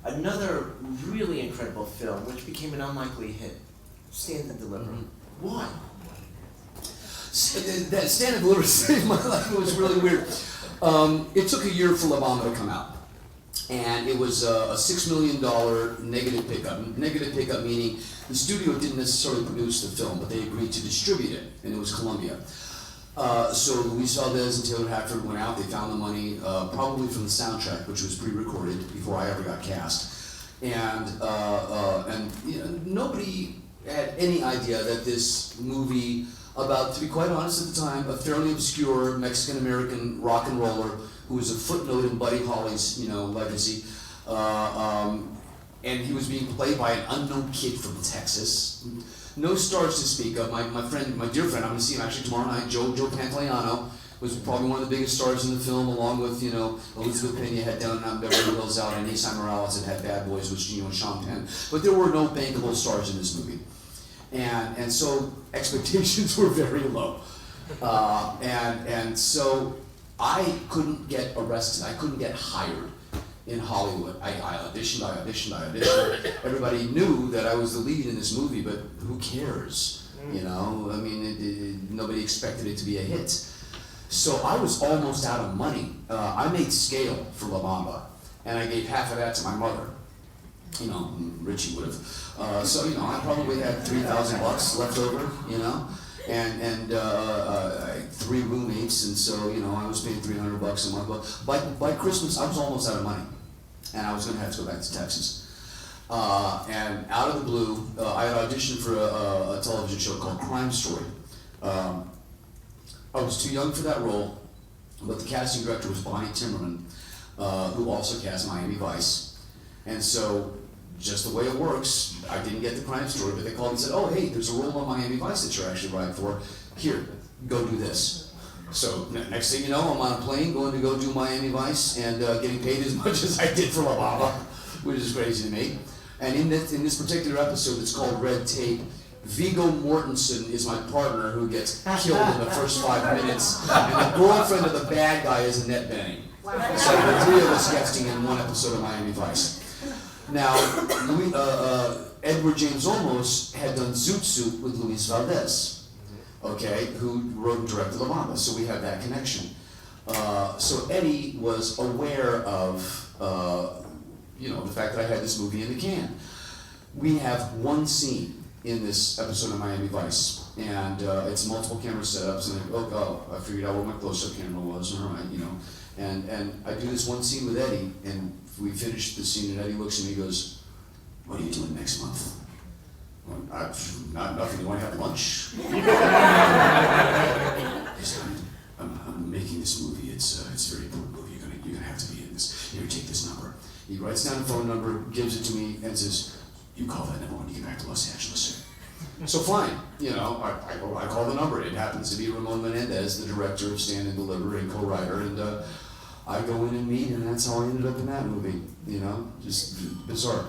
Another really incredible film, which became an unlikely hit, Stand and Deliver. Why? That Stand and Deliver saved my life. It was really weird. It took a year for La Bamba to come out. And it was a $6 million negative pickup. Negative pickup meaning the studio didn't necessarily produce the film, but they agreed to distribute it, and it was Columbia. So Luis Valdez and Taylor Hackford went out, they found the money, probably from the soundtrack, which was pre-recorded before I ever got cast. And you know, nobody had any idea that this movie, about, to be quite honest at the time, a fairly obscure Mexican-American rock and roller who was a footnote in Buddy Holly's, you know, legacy, and he was being played by an unknown kid from Texas. No stars to speak of. My dear friend, I'm going to see him actually tomorrow night, Joe Pantoliano, was probably one of the biggest stars in the film, along with, you know, Elizabeth Pena had Down and Out Beverly Hills Out, and Esai Morales had Bad Boys, which, you know, Sean Penn. But there were no bankable stars in this movie. And so expectations were very low. And so I couldn't get arrested, I couldn't get hired in Hollywood. I auditioned. Everybody knew that I was the lead in this movie, but who cares? You know, I mean, nobody expected it to be a hit. So I was almost out of money. I made scale for La Bamba, and I gave half of that to my mother. You know, Ritchie would have. So, you know, I probably had $3,000 left over, you know, and I had 3 roommates, and so, you know, I was paying $300 a month. But by Christmas, I was almost out of money, and I was going to have to go back to Texas. And out of the blue, I had auditioned for a television show called Crime Story. I was too young for that role, but the casting director was Bonnie Timmerman, who also cast Miami Vice. And so, just the way it works, I didn't get the Crime Story, but they called and said, oh, hey, there's a role on Miami Vice that you're actually right for. Here, go do this. So, next thing you know, I'm on a plane going to go do Miami Vice and getting paid as much as I did for La Bamba, which is crazy to me. And in this particular episode, it's called Red Tape, Viggo Mortensen is my partner who gets killed in the first 5 minutes, and the girlfriend of the bad guy is Annette Bening. So the 3 of us guesting in one episode of Miami Vice. Now, Edward James Olmos had done Zoot Suit with Luis Valdez, okay, who wrote and directed La Bamba, so we have that connection. So Eddie was aware of, you know, the fact that I had this movie in the can. We have one scene in this episode of Miami Vice, and it's multiple camera setups, and I figured out where my close-up camera was, all right, you know, and I do this one scene with Eddie, and we finish the scene, and Eddie looks at me and goes, what are you doing next month? Well, nothing, you want to have lunch? He said, I'm making this movie, it's a very important movie, you're gonna have to be in this, here, take this number. He writes down a phone number, gives it to me, and says, you call that number when you get back to Los Angeles. So fine, you know, I call the number. It happens to be Ramon Menendez, the director of Stand and Deliver and co-writer, and I go in and meet, and that's how I ended up in that movie, you know, just bizarre.